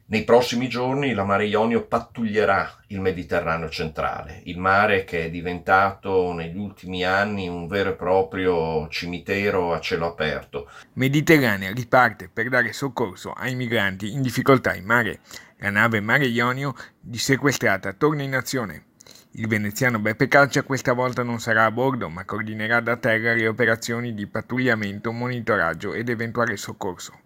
Nei prossimi giorni la Mare Jonio pattuglierà il Mediterraneo centrale, il mare che è diventato negli ultimi anni un vero e proprio cimitero a cielo aperto. Mediterranea riparte per dare soccorso ai migranti in difficoltà in mare. La nave Mare Ionio, dissequestrata, torna in azione. Il veneziano Beppe Caccia questa volta non sarà a bordo, ma coordinerà da terra le operazioni di pattugliamento, monitoraggio ed eventuale soccorso.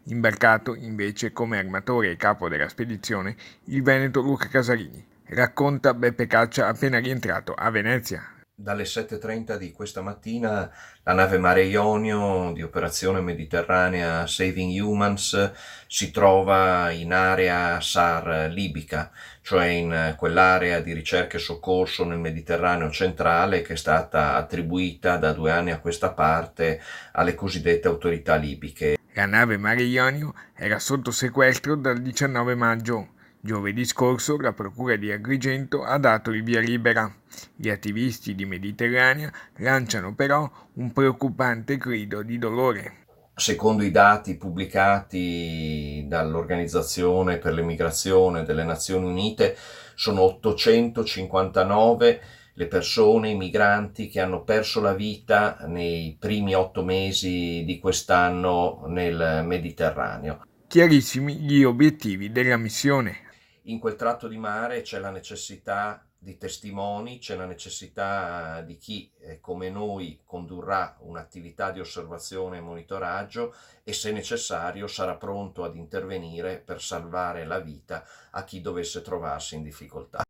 Imbarcato, invece, come armatore e capo della spedizione, il veneto Luca Casarini. Racconta Beppe Caccia appena rientrato a Venezia. Dalle 7:30 di questa mattina la nave Mare Jonio di operazione mediterranea Saving Humans si trova in area SAR libica, cioè in quell'area di ricerca e soccorso nel Mediterraneo centrale che è stata attribuita da 2 anni a questa parte alle cosiddette autorità libiche. La nave Mare Ionio era sotto sequestro dal 19 maggio. Giovedì scorso la procura di Agrigento ha dato il via libera. Gli attivisti di Mediterranea lanciano però un preoccupante grido di dolore. Secondo i dati pubblicati dall'Organizzazione per l'Emigrazione delle Nazioni Unite, sono 859 le persone, i migranti che hanno perso la vita nei primi 8 mesi di quest'anno nel Mediterraneo. Chiarissimi gli obiettivi della missione. In quel tratto di mare c'è la necessità di testimoni, c'è la necessità di chi, come noi, condurrà un'attività di osservazione e monitoraggio e, se necessario, sarà pronto ad intervenire per salvare la vita a chi dovesse trovarsi in difficoltà.